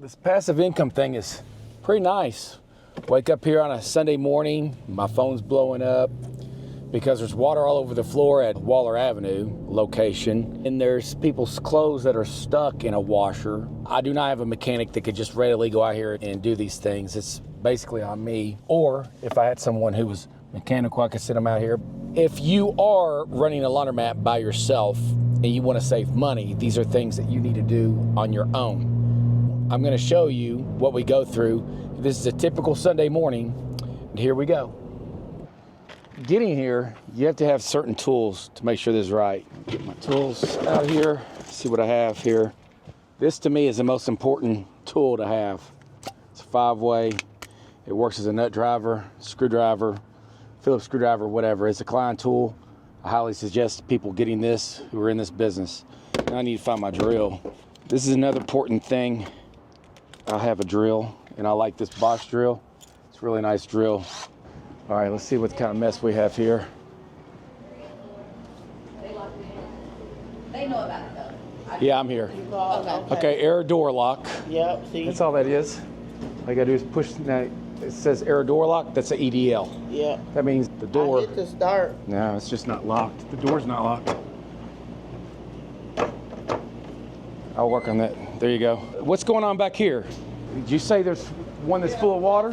This passive income thing is pretty nice. Wake up here on a Sunday morning, my phone's blowing up because there's water all over the floor at Waller Avenue location, and there's people's clothes that are stuck in a washer. I do not have a mechanic that could just readily go out here and do these things. It's basically on me. Or if I had someone who was mechanical, I could send them out here. If you are running a laundromat by yourself and you want to save money, these are things that you need to do on your own. I'm going to show you what we go through. This is a typical Sunday morning, and here we go. Getting here, you have to have certain tools to make sure this is right. Get my tools out here, see what I have here. This to me is the most important tool to have. It's a 5-way. It works as a nut driver, screwdriver, Phillips screwdriver, whatever. It's a Klein tool. I highly suggest people getting this who are in this business. Now I need to find my drill. This is another important thing. I have a drill, and I like this Bosch drill. It's a really nice drill. All right, let's see what kind of mess we have here. They know about it though. Yeah, I'm here. Okay, air door lock. Yep, see? That's all that is. All you gotta do is push, now it says air door lock, that's an EDL. Yeah. That means the door. I hit the start. No, it's just not locked. The door's not locked. I'll work on that. There you go. What's going on back here? Did you say there's one that's full of water?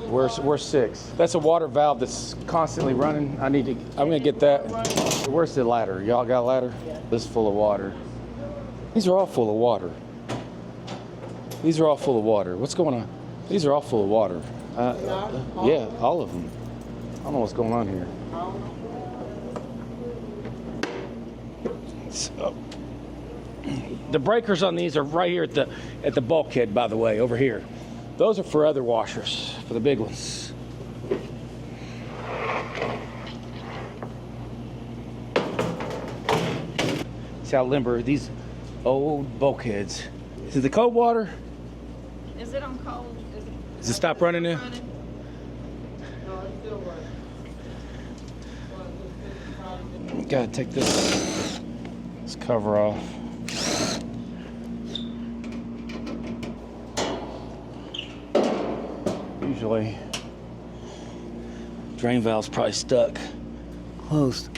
Where's 6? That's a water valve that's constantly running. I'm gonna get that. Where's the ladder? Y'all got a ladder? Yeah. This is full of water. These are all full of water. These are all full of water. What's going on? These are all full of water. Yeah, all of them. I don't know what's going on here. So, the breakers on these are right here at the bulkhead, by the way, over here. Those are for other washers, for the big ones. See how limber these old bulkheads. Is it the cold water? Is it on cold? Does it stop running now? No, it's still running. Gotta take this cover off. Usually, drain valve's probably stuck, closed.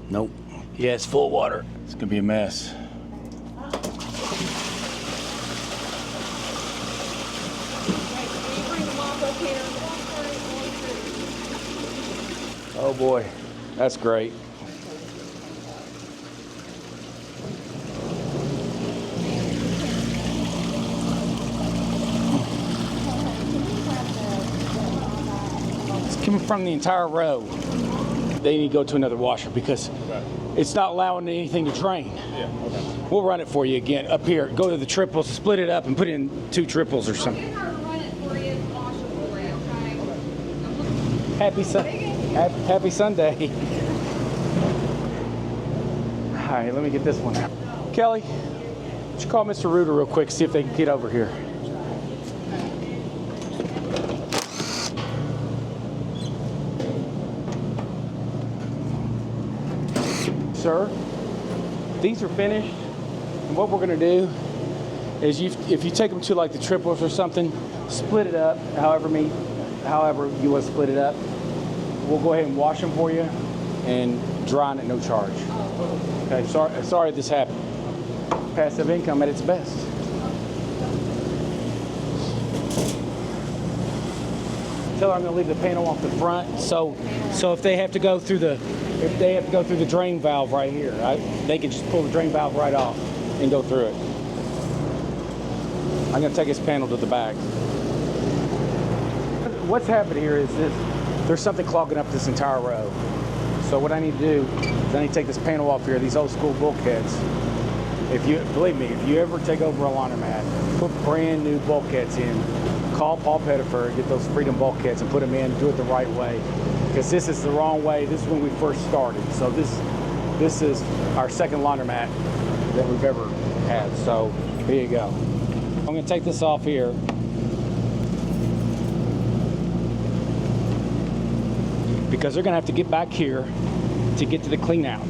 Nope. Yeah, it's full of water. It's gonna be a mess. Oh boy, that's great. Coming from the entire row, they need to go to another washer because it's not allowing anything to drain. Yeah, okay. We'll run it for you again up here. Go to the triples, split it up, and put in 2 triples or something. Happy Sunday. All right, let me get this one out. Kelly, why don't you call Mr. Reuter real quick, see if they can get over here. Sir, these are finished, and what we're gonna do is if you take them to like the triples or something, split it up however you want to split it up. We'll go ahead and wash them for you and dry them at no charge. Okay, sorry this happened. Passive income at its best. Tell her I'm gonna leave the panel off the front, so if they have to go through the drain valve right here, they can just pull the drain valve right off and go through it. I'm gonna take this panel to the back. What's happened here is there's something clogging up this entire row. So what I need to do is I need to take this panel off here, these old school bulkheads. Believe me, if you ever take over a laundromat, put brand new bulkheads in, call Paul Pettifer, get those Freedom bulkheads and put them in, do it the right way. Because this is the wrong way. This is when we first started. So this is our second laundromat that we've ever had. So here you go. I'm gonna take this off here. Because they're gonna have to get back here to get to the clean out.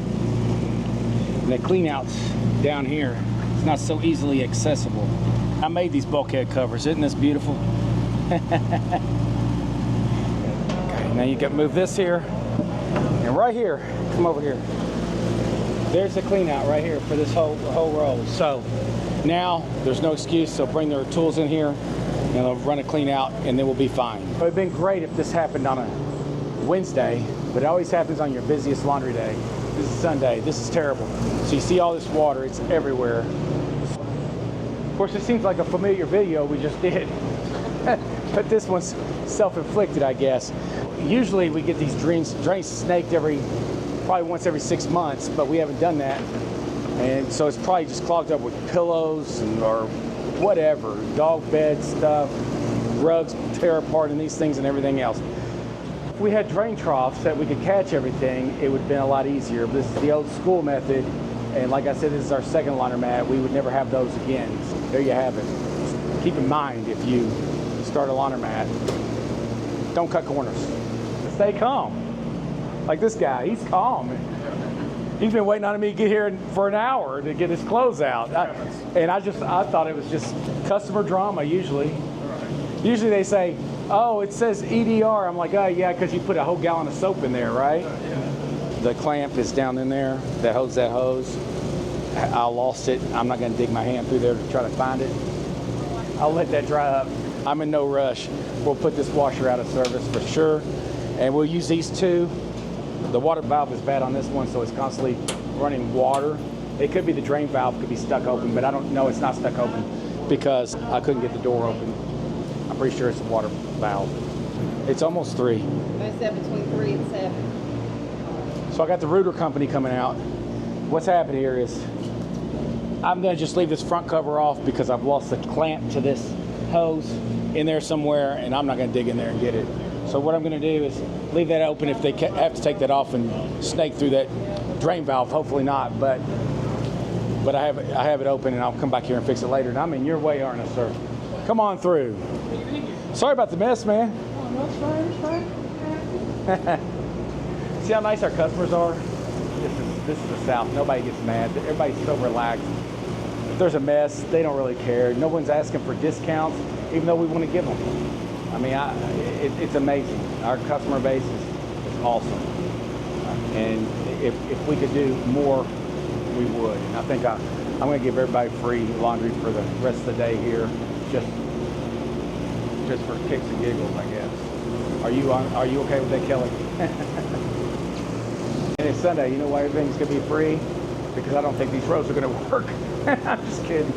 the clean outs down here. It's not so easily accessible. I made these bulkhead covers. Isn't this beautiful? Okay, now you can move this here. And right here, come over here. There's the clean out right here for this whole row. So now there's no excuse. So bring their tools in here and they'll run a clean out and then we'll be fine. It would have been great if this happened on a Wednesday, but it always happens on your busiest laundry day. This is Sunday. This is terrible. So you see all this water, it's everywhere. Of course, it seems like a familiar video we just did, but this one's self-inflicted, I guess. Usually we get these drains snaked probably once every 6 months, but we haven't done that. And so it's probably just clogged up with pillows or whatever, dog bed stuff, rugs tear apart and these things and everything else. If we had drain troughs that we could catch everything, it would have been a lot easier. But this is the old school method. And like I said, this is our second laundromat. We would never have those again. So there you have it. Just keep in mind, if you start a laundromat, don't cut corners. Stay calm. Like this guy, he's calm. He's been waiting on me to get here for an hour to get his clothes out. I thought it was just customer drama usually. Usually they say, oh, it says EDR. I'm like, oh yeah, because you put a whole gallon of soap in there, right? The clamp is down in there that holds that hose. I lost it. I'm not going to dig my hand through there to try to find it. I'll let that dry up. I'm in no rush. We'll put this washer out of service for sure. And we'll use these two. The water valve is bad on this one, so it's constantly running water. It could be the drain valve could be stuck open, but I don't know it's not stuck open because I couldn't get the door open. I'm pretty sure it's the water valve. It's almost 3. They said between 3 and 7. So I got the Rooter company coming out. What's happened here is I'm gonna just leave this front cover off because I've lost the clamp to this hose in there somewhere and I'm not gonna dig in there and get it. So what I'm gonna do is leave that open if they have to take that off and snake through that drain valve. Hopefully not, but I have it open and I'll come back here and fix it later. And I'm in your way, aren't I, sir? Come on through. Sorry about the mess, man. Oh, no, it's fine. See how nice our customers are? This is the South. Nobody gets mad. Everybody's so relaxed. If there's a mess, they don't really care. No one's asking for discounts, even though we want to give them. I mean, it's amazing. Our customer base is awesome. And if we could do more, we would. And I think I'm going to give everybody free laundry for the rest of the day here, just for kicks and giggles, I guess. Are you okay with that, Kelly? And it's Sunday. You know why everything's going to be free? Because I don't think these roads are going to work. I'm just kidding.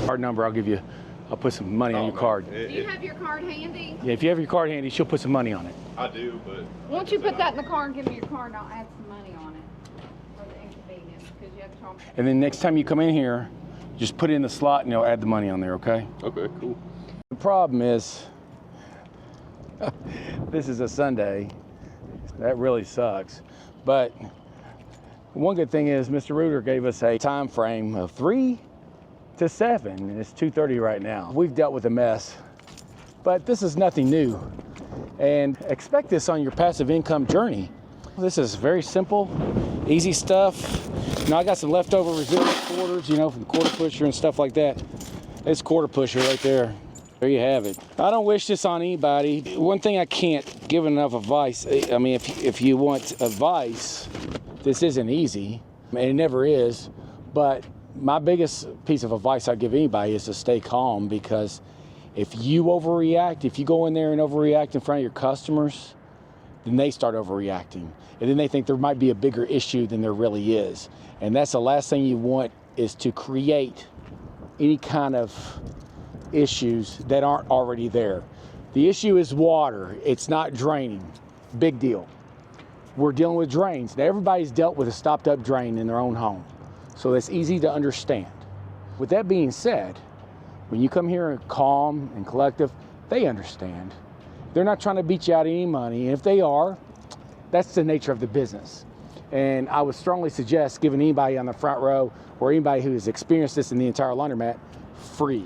Card number, I'll put some money on your card. Do you have your card handy? Yeah, if you have your card handy, she'll put some money on it. I do, but... Won't you put that in the car and give me your card and I'll add some money on it for the inconvenience because you have to talk. And then next time you come in here, just put it in the slot and you'll add the money on there, okay? Okay, cool. The problem is, this is a Sunday. That really sucks. But one good thing is Mr. Rooter gave us a time frame of 3 to 7, and it's 2:30 right now. We've dealt with a mess, but this is nothing new. And expect this on your passive income journey. This is very simple, easy stuff. Now I got some leftover residual quarters, from quarter pusher and stuff like that. It's quarter pusher right there. There you have it. I don't wish this on anybody. One thing I can't give enough advice. I mean, if you want advice, this isn't easy, and it never is. But my biggest piece of advice I give anybody is to stay calm, because if you overreact, if you go in there and overreact in front of your customers, then they start overreacting. And then they think there might be a bigger issue than there really is. And that's the last thing you want, is to create any kind of issues that aren't already there. The issue is water. It's not draining. Big deal. We're dealing with drains. Now everybody's dealt with a stopped up drain in their own home, so it's easy to understand. With that being said, when you come here and calm and collective, they understand. They're not trying to beat you out of any money. And if they are, that's the nature of the business. And I would strongly suggest giving anybody on the front row or anybody who has experienced this in the entire laundromat free.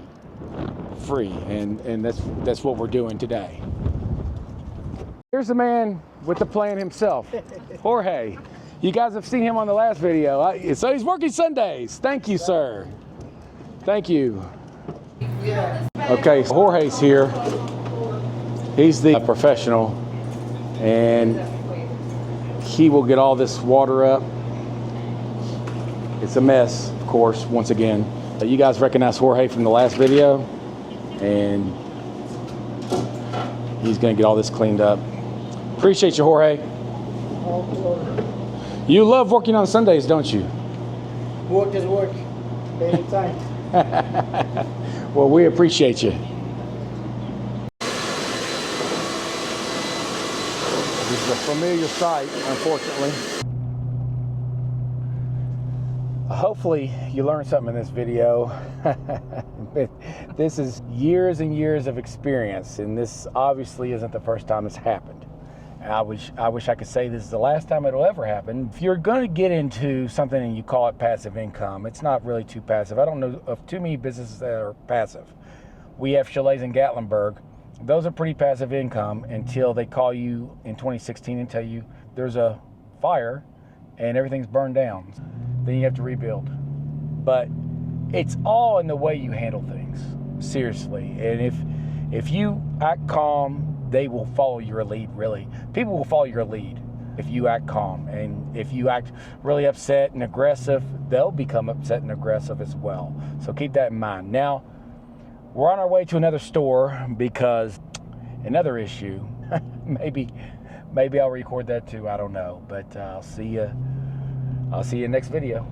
And that's what we're doing today. Here's the man with the plan himself, Jorge. You guys have seen him on the last video. So he's working Sundays. Thank you, sir. Thank you. Okay, so Jorge's here. He's the professional, and he will get all this water up. It's a mess, of course, once again. You guys recognize Jorge from the last video, and he's gonna get all this cleaned up. Appreciate you, Jorge. You love working on Sundays, don't you? Work is work. Anytime. Well, we appreciate you. This is a familiar sight, unfortunately. Hopefully you learned something in this video. This is years and years of experience, and this obviously isn't the first time it's happened. I wish I could say this is the last time it'll ever happen. If you're going to get into something and you call it passive income, it's not really too passive. I don't know of too many businesses that are passive. We have chalets in Gatlinburg. Those are pretty passive income until they call you in 2016 and tell you there's a fire and everything's burned down. Then you have to rebuild. But it's all in the way you handle things, seriously. And if you act calm, they will follow your lead, really. People will follow your lead if you act calm. And if you act really upset and aggressive, they'll become upset and aggressive as well. So keep that in mind. Now, we're on our way to another store because another issue. maybe I'll record that too, I don't know. But I'll see you next video.